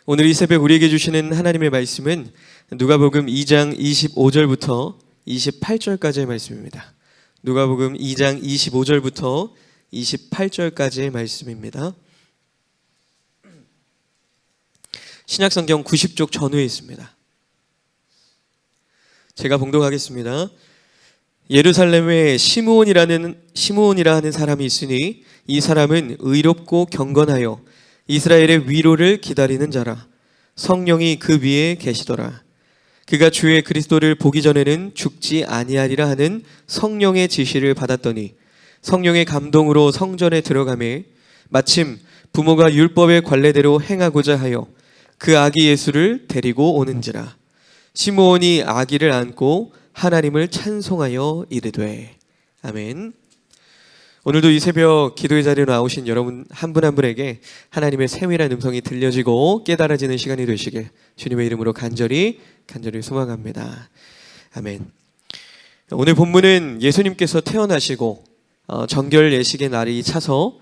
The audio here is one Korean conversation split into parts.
오늘 이 새벽 우리에게 주시는 하나님의 말씀은 누가복음 2장 25절부터 28절까지의 말씀입니다. 누가복음 2장 25절부터 28절까지의 말씀입니다. 신약성경 90쪽 전후에 있습니다. 제가 봉독하겠습니다. 예루살렘에 시므온이라 하는 사람이 있으니 이 사람은 의롭고 경건하여 이스라엘의 위로를 기다리는 자라. 성령이 그 위에 계시더라. 그가 주의 그리스도를 보기 전에는 죽지 아니하리라 하는 성령의 지시를 받았더니 성령의 감동으로 성전에 들어가매 마침 부모가 율법의 관례대로 행하고자 하여 그 아기 예수를 데리고 오는지라. 시므온이 아기를 안고 하나님을 찬송하여 이르되 아멘. 오늘도 이 새벽 기도의 자리로 나오신 여러분 한 분 한 분에게 하나님의 세밀한 음성이 들려지고 깨달아지는 시간이 되시길 주님의 이름으로 간절히 소망합니다. 아멘. 오늘 본문은 예수님께서 태어나시고 정결 예식의 날이 차서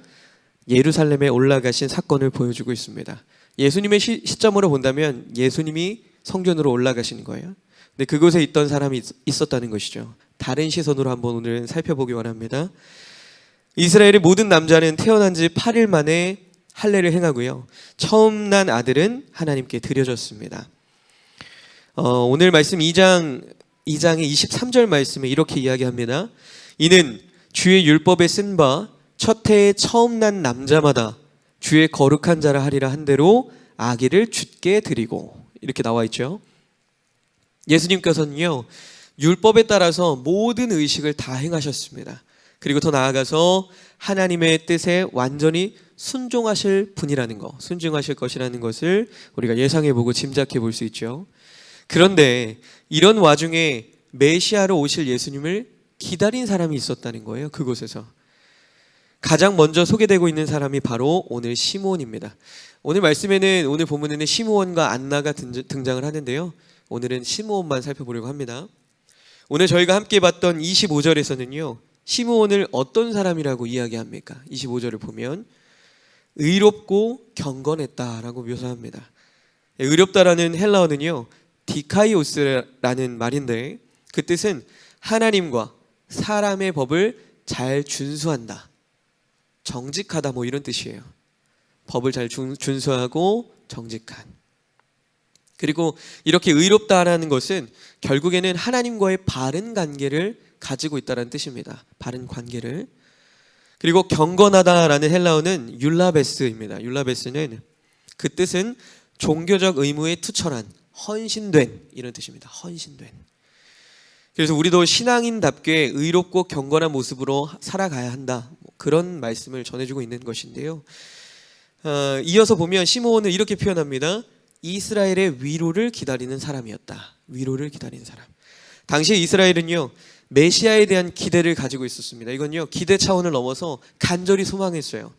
예루살렘에 올라가신 사건을 보여주고 있습니다. 예수님의 시점으로 본다면 예수님이 성전으로 올라가시는 거예요. 근데 그곳에 있던 사람이 있었다는 것이죠. 다른 시선으로 한번 오늘 살펴보기 원합니다. 이스라엘의 모든 남자는 태어난 지 8일 만에 할례를 행하고요. 처음 난 아들은 하나님께 드려졌습니다. 오늘 말씀 2장의 23절 말씀에 이렇게 이야기합니다. 이는 주의 율법에 쓴 바 첫 해에 처음 난 남자마다 주의 거룩한 자라 하리라 한 대로 아기를 주께 드리고 이렇게 나와 있죠. 예수님께서는요 율법에 따라서 모든 의식을 다 행하셨습니다. 그리고 더 나아가서 하나님의 뜻에 완전히 순종하실 분이라는 거, 순종하실 것이라는 것을 우리가 예상해보고 짐작해 볼 수 있죠. 그런데 이런 와중에 메시아로 오실 예수님을 기다린 사람이 있었다는 거예요. 그곳에서 가장 먼저 소개되고 있는 사람이 바로 오늘 시므온입니다. 오늘 말씀에는, 오늘 본문에는 시므온과 안나가 등장을 하는데요, 오늘은 시므온만 살펴보려고 합니다. 오늘 저희가 함께 봤던 25절에서는요 시므온을 어떤 사람이라고 이야기합니까? 25절을 보면 의롭고 경건했다라고 묘사합니다. 의롭다라는 헬라어는요 디카이오스라는 말인데 그 뜻은 하나님과 사람의 법을 잘 준수한다, 정직하다, 뭐 이런 뜻이에요. 법을 잘 준수하고 정직한. 그리고 이렇게 의롭다라는 것은 결국에는 하나님과의 바른 관계를 가지고 있다는 뜻입니다. 바른 관계를. 그리고 경건하다라는 헬라어는 율라베스입니다. 율라베스는 그 뜻은 종교적 의무에 투철한, 헌신된, 이런 뜻입니다. 헌신된. 그래서 우리도 신앙인답게 의롭고 경건한 모습으로 살아가야 한다, 그런 말씀을 전해주고 있는 것인데요. 이어서 보면 시므온은 이렇게 표현합니다. 이스라엘의 위로를 기다리는 사람이었다. 위로를 기다리는 사람. 당시 이스라엘은요 메시아에 대한 기대를 가지고 있었습니다. 이건요 기대 차원을 넘어서 간절히 소망했어요.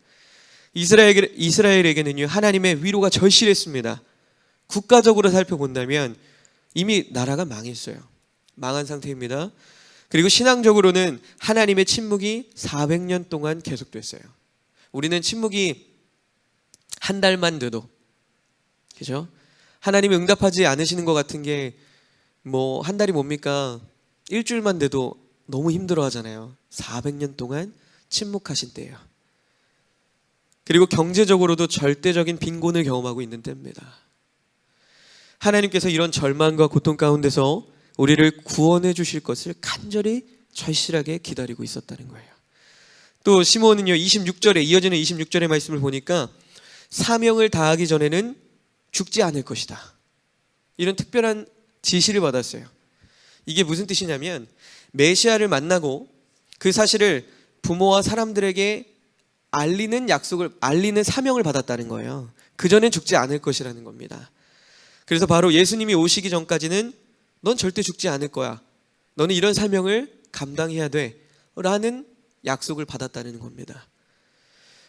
이스라엘에게는요 하나님의 위로가 절실했습니다. 국가적으로 살펴본다면 이미 나라가 망했어요. 망한 상태입니다. 그리고 신앙적으로는 하나님의 침묵이 400년 동안 계속됐어요. 우리는 침묵이 한 달만 돼도, 그죠? 하나님이 응답하지 않으시는 것 같은 게 뭐 한 달이 뭡니까? 일주일만 돼도 너무 힘들어 하잖아요. 400년 동안 침묵하신 때예요. 그리고 경제적으로도 절대적인 빈곤을 경험하고 있는 때입니다. 하나님께서 이런 절망과 고통 가운데서 우리를 구원해 주실 것을 간절히 절실하게 기다리고 있었다는 거예요. 또 시므온은요 26절에 이어지는 26절의 말씀을 보니까 사명을 다하기 전에는 죽지 않을 것이다, 이런 특별한 지시를 받았어요. 이게 무슨 뜻이냐면 메시아를 만나고 그 사실을 부모와 사람들에게 알리는 사명을 받았다는 거예요. 그전엔 죽지 않을 것이라는 겁니다. 그래서 바로 예수님이 오시기 전까지는 넌 절대 죽지 않을 거야, 너는 이런 사명을 감당해야 돼 라는 약속을 받았다는 겁니다.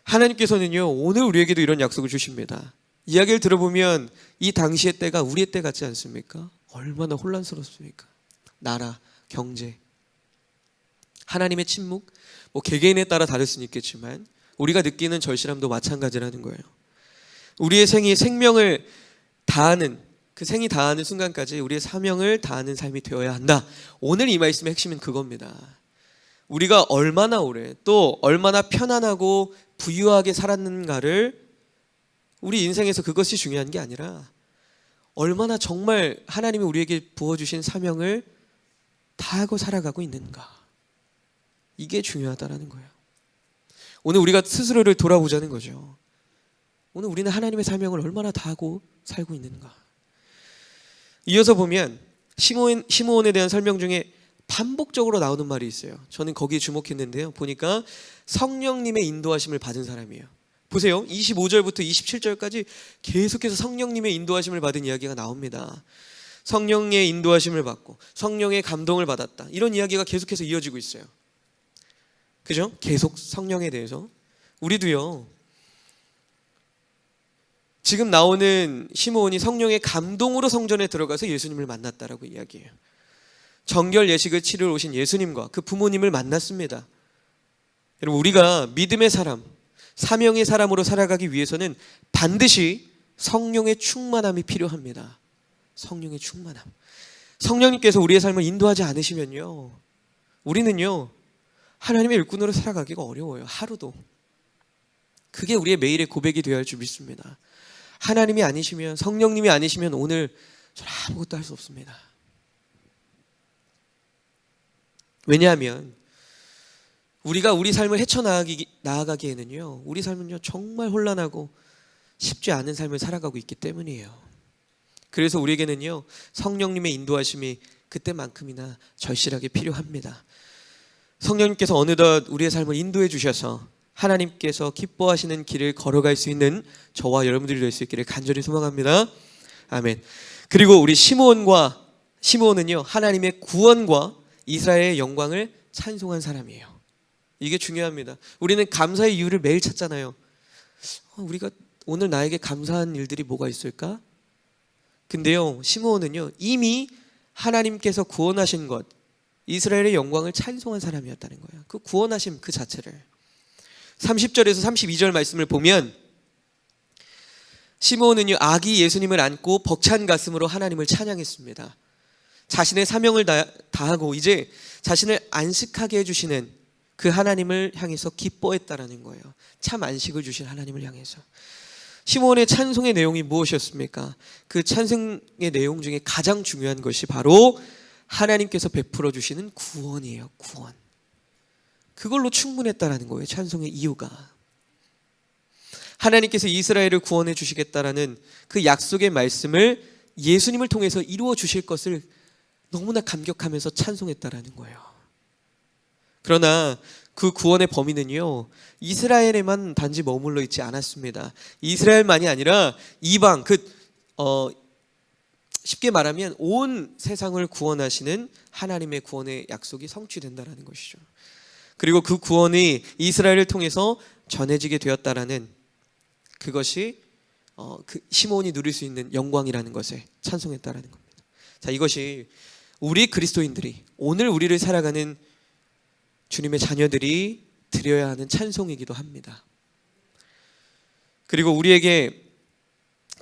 하나님께서는요 오늘 우리에게도 이런 약속을 주십니다. 이야기를 들어보면 이 당시의 때가 우리의 때 같지 않습니까? 얼마나 혼란스럽습니까? 나라, 경제, 하나님의 침묵, 뭐 개개인에 따라 다를 수는 있겠지만 우리가 느끼는 절실함도 마찬가지라는 거예요. 우리의 생명을 다하는, 그 생이 다하는 순간까지 우리의 사명을 다하는 삶이 되어야 한다. 오늘 이 말씀의 핵심은 그겁니다. 우리가 얼마나 오래 또 얼마나 편안하고 부유하게 살았는가를, 우리 인생에서 그것이 중요한 게 아니라 얼마나 정말 하나님이 우리에게 부어주신 사명을 다하고 살아가고 있는가, 이게 중요하다라는 거예요. 오늘 우리가 스스로를 돌아보자는 거죠. 오늘 우리는 하나님의 사명을 얼마나 다하고 살고 있는가. 이어서 보면 시므온에 대한 설명 중에 반복적으로 나오는 말이 있어요. 저는 거기에 주목했는데요, 보니까 성령님의 인도하심을 받은 사람이에요. 보세요, 25절부터 27절까지 계속해서 성령님의 인도하심을 받은 이야기가 나옵니다. 성령의 인도하심을 받고 성령의 감동을 받았다, 이런 이야기가 계속해서 이어지고 있어요. 그죠? 계속 성령에 대해서. 우리도요, 지금 나오는 시므온이 성령의 감동으로 성전에 들어가서 예수님을 만났다라고 이야기해요. 정결 예식을 치르러 오신 예수님과 그 부모님을 만났습니다. 여러분, 우리가 믿음의 사람, 사명의 사람으로 살아가기 위해서는 반드시 성령의 충만함이 필요합니다. 성령의 충만함. 성령님께서 우리의 삶을 인도하지 않으시면요, 우리는요 하나님의 일꾼으로 살아가기가 어려워요. 하루도. 그게 우리의 매일의 고백이 되어야 할 줄 믿습니다. 하나님이 아니시면, 성령님이 아니시면 오늘 저는 아무것도 할 수 없습니다. 왜냐하면 우리가 우리 삶을 헤쳐나가기에는요, 우리 삶은요 정말 혼란하고 쉽지 않은 삶을 살아가고 있기 때문이에요. 그래서 우리에게는요 성령님의 인도하심이 그때만큼이나 절실하게 필요합니다. 성령님께서 어느덧 우리의 삶을 인도해 주셔서 하나님께서 기뻐하시는 길을 걸어갈 수 있는 저와 여러분들이 될 수 있기를 간절히 소망합니다. 아멘. 그리고 우리 시므온은요 하나님의 구원과 이스라엘의 영광을 찬송한 사람이에요. 이게 중요합니다. 우리는 감사의 이유를 매일 찾잖아요. 우리가 오늘 나에게 감사한 일들이 뭐가 있을까? 근데요, 시므온은요 이미 하나님께서 구원하신 것, 이스라엘의 영광을 찬송한 사람이었다는 거예요. 그 구원하심 그 자체를. 30절에서 32절 말씀을 보면 시므온은요 아기 예수님을 안고 벅찬 가슴으로 하나님을 찬양했습니다. 자신의 사명을 다하고 이제 자신을 안식하게 해주시는 그 하나님을 향해서 기뻐했다라는 거예요. 참 안식을 주신 하나님을 향해서. 시므온의 찬송의 내용이 무엇이었습니까? 그 찬송의 내용 중에 가장 중요한 것이 바로 하나님께서 베풀어 주시는 구원이에요. 구원. 그걸로 충분했다라는 거예요. 찬송의 이유가. 하나님께서 이스라엘을 구원해 주시겠다라는 그 약속의 말씀을 예수님을 통해서 이루어 주실 것을 너무나 감격하면서 찬송했다라는 거예요. 그러나 그 구원의 범위는요 이스라엘에만 단지 머물러 있지 않았습니다. 이스라엘만이 아니라 이방, 쉽게 말하면 온 세상을 구원하시는 하나님의 구원의 약속이 성취된다라는 것이죠. 그리고 그 구원이 이스라엘을 통해서 전해지게 되었다라는 그것이 그 시므온이 누릴 수 있는 영광이라는 것에 찬송했다라는 겁니다. 자, 이것이 우리 그리스도인들이, 오늘 우리를 살아가는 주님의 자녀들이 드려야 하는 찬송이기도 합니다. 그리고 우리에게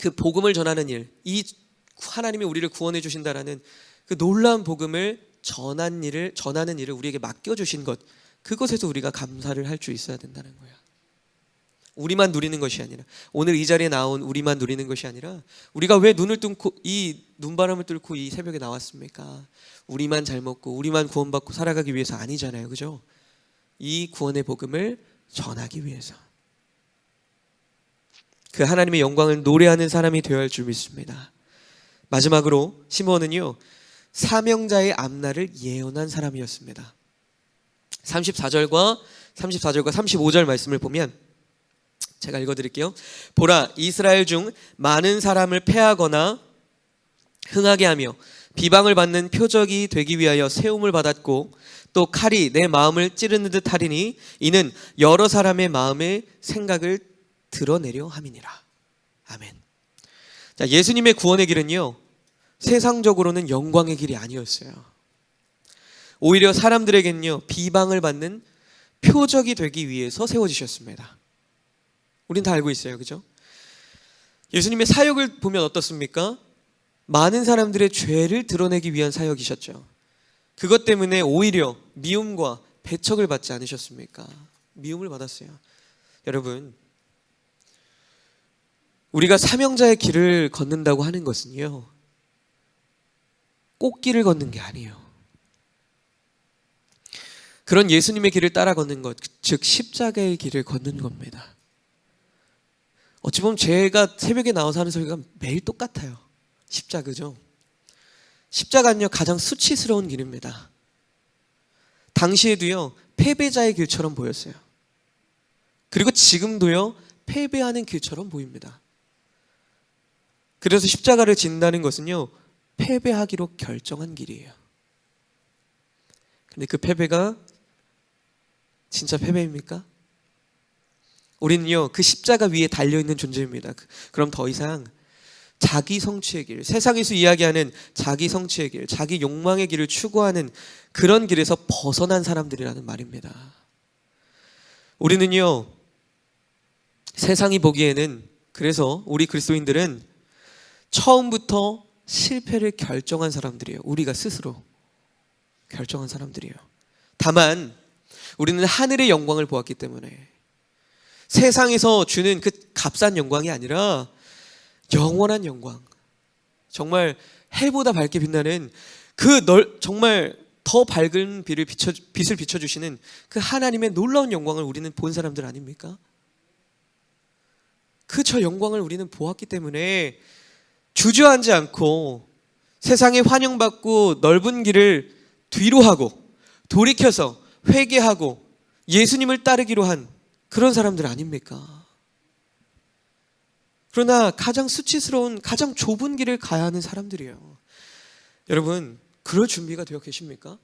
그 복음을 전하는 일, 이 하나님이 우리를 구원해 주신다라는 그 놀라운 복음을 전하는 일을 우리에게 맡겨주신 것, 그것에서 우리가 감사를 할 수 있어야 된다는 거야. 우리만 누리는 것이 아니라, 오늘 이 자리에 나온 우리만 누리는 것이 아니라, 우리가 왜 눈을 뚫고 이 눈바람을 뚫고 이 새벽에 나왔습니까? 우리만 잘 먹고 우리만 구원받고 살아가기 위해서 아니잖아요, 그죠? 이 구원의 복음을 전하기 위해서, 그 하나님의 영광을 노래하는 사람이 되어야 할 줄 믿습니다. 마지막으로 시므온은요 사명자의 앞날을 예언한 사람이었습니다. 34절과 35절 말씀을 보면 제가 읽어드릴게요. 보라, 이스라엘 중 많은 사람을 패하거나 흥하게 하며 비방을 받는 표적이 되기 위하여 세움을 받았고, 또 칼이 내 마음을 찌르는 듯 하리니 이는 여러 사람의 마음의 생각을 드러내려 함이니라. 아멘. 자, 예수님의 구원의 길은요 세상적으로는 영광의 길이 아니었어요. 오히려 사람들에게는요 비방을 받는 표적이 되기 위해서 세워지셨습니다. 우린 다 알고 있어요, 그죠? 예수님의 사역을 보면 어떻습니까? 많은 사람들의 죄를 드러내기 위한 사역이셨죠. 그것 때문에 오히려 미움과 배척을 받지 않으셨습니까? 미움을 받았어요. 여러분, 우리가 사명자의 길을 걷는다고 하는 것은요, 꽃길을 걷는 게 아니에요. 그런 예수님의 길을 따라 걷는 것, 즉 십자가의 길을 걷는 겁니다. 어찌 보면 제가 새벽에 나와서 하는 설교가 매일 똑같아요. 십자가죠. 십자가는요, 가장 수치스러운 길입니다. 당시에도요, 패배자의 길처럼 보였어요. 그리고 지금도요, 패배하는 길처럼 보입니다. 그래서 십자가를 진다는 것은요, 패배하기로 결정한 길이에요. 근데 그 패배가 진짜 패배입니까? 우리는요, 그 십자가 위에 달려있는 존재입니다. 그럼 더 이상 자기 성취의 길, 세상에서 이야기하는 자기 성취의 길, 자기 욕망의 길을 추구하는 그런 길에서 벗어난 사람들이라는 말입니다. 우리는요, 세상이 보기에는, 그래서 우리 그리스도인들은 처음부터 실패를 결정한 사람들이에요. 우리가 스스로 결정한 사람들이에요. 다만 우리는 하늘의 영광을 보았기 때문에 세상에서 주는 그 값싼 영광이 아니라 영원한 영광, 정말 해보다 밝게 빛나는 정말 더 밝은 빛을 비춰주시는 그 하나님의 놀라운 영광을 우리는 본 사람들 아닙니까? 그 저 영광을 우리는 보았기 때문에 주저앉지 않고 세상에 환영받고 넓은 길을 뒤로 하고 돌이켜서 회개하고 예수님을 따르기로 한 그런 사람들 아닙니까? 그러나 가장 수치스러운, 가장 좁은 길을 가야 하는 사람들이에요. 여러분, 그럴 준비가 되어 계십니까?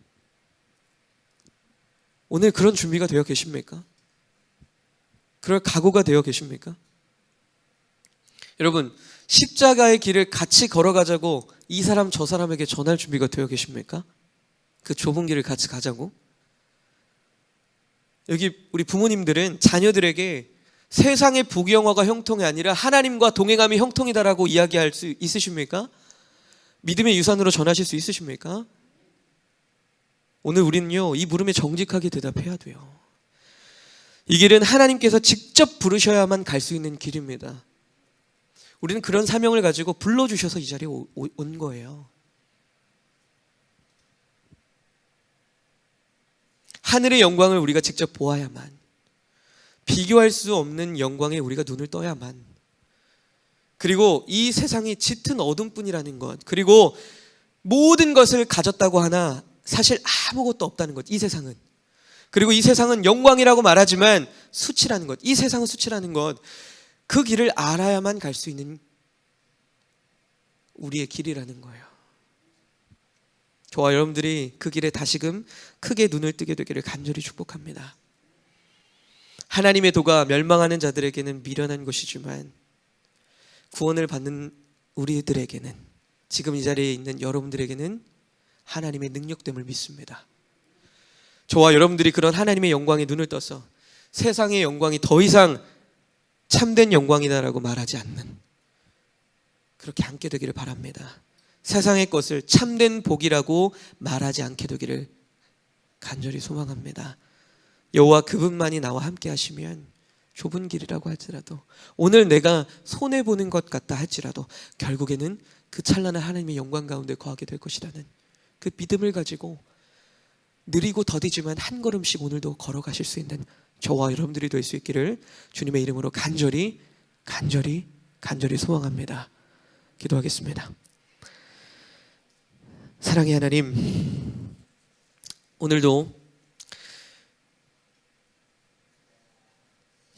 오늘 그런 준비가 되어 계십니까? 그럴 각오가 되어 계십니까? 여러분, 십자가의 길을 같이 걸어가자고 이 사람 저 사람에게 전할 준비가 되어 계십니까? 그 좁은 길을 같이 가자고? 여기 우리 부모님들은 자녀들에게 세상의 부귀영화가 형통이 아니라 하나님과 동행함이 형통이다라고 이야기할 수 있으십니까? 믿음의 유산으로 전하실 수 있으십니까? 오늘 우리는요, 이 물음에 정직하게 대답해야 돼요. 이 길은 하나님께서 직접 부르셔야만 갈 수 있는 길입니다. 우리는 그런 사명을 가지고 불러주셔서 이 자리에 온 거예요. 하늘의 영광을 우리가 직접 보아야만, 비교할 수 없는 영광에 우리가 눈을 떠야만, 그리고 이 세상이 짙은 어둠뿐이라는 것, 그리고 모든 것을 가졌다고 하나 사실 아무것도 없다는 것, 이 세상은. 그리고 이 세상은 영광이라고 말하지만 수치라는 것, 이 세상은 수치라는 것, 그 길을 알아야만 갈 수 있는 우리의 길이라는 거예요. 저와 여러분들이 그 길에 다시금 크게 눈을 뜨게 되기를 간절히 축복합니다. 하나님의 도가 멸망하는 자들에게는 미련한 것이지만 구원을 받는 우리들에게는, 지금 이 자리에 있는 여러분들에게는 하나님의 능력됨을 믿습니다. 저와 여러분들이 그런 하나님의 영광에 눈을 떠서 세상의 영광이 더 이상 참된 영광이다라고 말하지 않는, 그렇게 않게 되기를 바랍니다. 세상의 것을 참된 복이라고 말하지 않게 되기를 간절히 소망합니다. 여호와 그분만이 나와 함께 하시면 좁은 길이라고 할지라도, 오늘 내가 손해보는 것 같다 할지라도 결국에는 그 찬란한 하나님의 영광 가운데 거하게 될 것이라는 그 믿음을 가지고 느리고 더디지만 한 걸음씩 오늘도 걸어가실 수 있는 저와 여러분들이 될 수 있기를 주님의 이름으로 간절히 소망합니다. 기도하겠습니다. 사랑의 하나님, 오늘도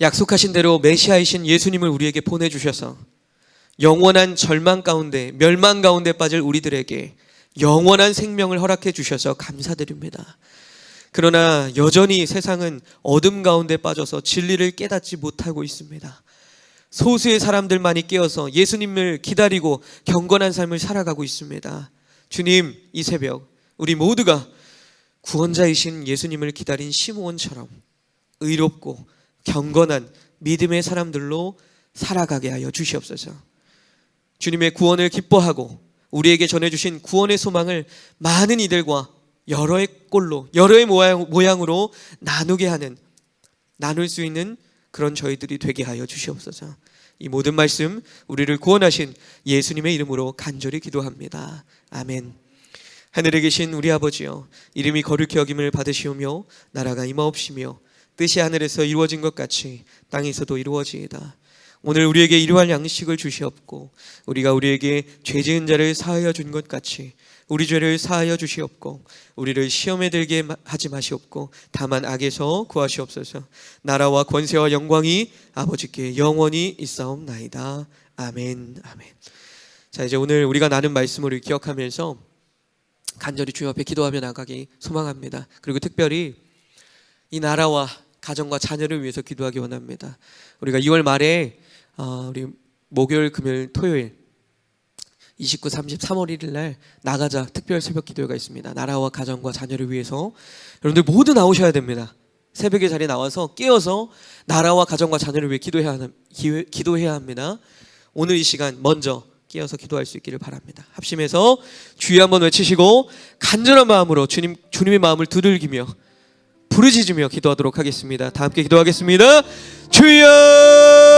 약속하신 대로 메시아이신 예수님을 우리에게 보내주셔서 영원한 절망 가운데, 멸망 가운데 빠질 우리들에게 영원한 생명을 허락해 주셔서 감사드립니다. 그러나 여전히 세상은 어둠 가운데 빠져서 진리를 깨닫지 못하고 있습니다. 소수의 사람들만이 깨어서 예수님을 기다리고 경건한 삶을 살아가고 있습니다. 주님, 이 새벽 우리 모두가 구원자이신 예수님을 기다린 시므온처럼 의롭고 경건한 믿음의 사람들로 살아가게 하여 주시옵소서. 주님의 구원을 기뻐하고 우리에게 전해주신 구원의 소망을 많은 이들과 여러의 꼴로, 여러의 모양으로 나눌 수 있는 그런 저희들이 되게 하여 주시옵소서. 이 모든 말씀 우리를 구원하신 예수님의 이름으로 간절히 기도합니다. 아멘. 하늘에 계신 우리 아버지여, 이름이 거룩히 여김을 받으시오며 나라가 임하옵시며 뜻이 하늘에서 이루어진 것 같이 땅에서도 이루어지이다. 오늘 우리에게 일용할 양식을 주시옵고 우리가 우리에게 죄 지은 자를 사하여 준 것 같이 우리 죄를 사하여 주시옵고 우리를 시험에 들게 하지 마시옵고 다만 악에서 구하시옵소서. 나라와 권세와 영광이 아버지께 영원히 있사옵나이다. 아멘. 아멘. 자, 이제 오늘 우리가 나눈 말씀을 기억하면서 간절히 주여 앞에 기도하며 나가기 소망합니다. 그리고 특별히 이 나라와 가정과 자녀를 위해서 기도하기 원합니다. 우리가 2월 말에 우리 목요일, 금요일, 토요일 29, 30, 3월 1일 날 나가자 특별 새벽 기도회가 있습니다. 나라와 가정과 자녀를 위해서 여러분들 모두 나오셔야 됩니다. 새벽에 자리에 나와서 깨어서 나라와 가정과 자녀를 위해 기도해야 합니다. 오늘 이 시간 먼저 깨어서 기도할 수 있기를 바랍니다. 합심해서 주여 한번 외치시고 간절한 마음으로 주님의 마음을 두들기며 부르짖으며 기도하도록 하겠습니다. 다 함께 기도하겠습니다. 주여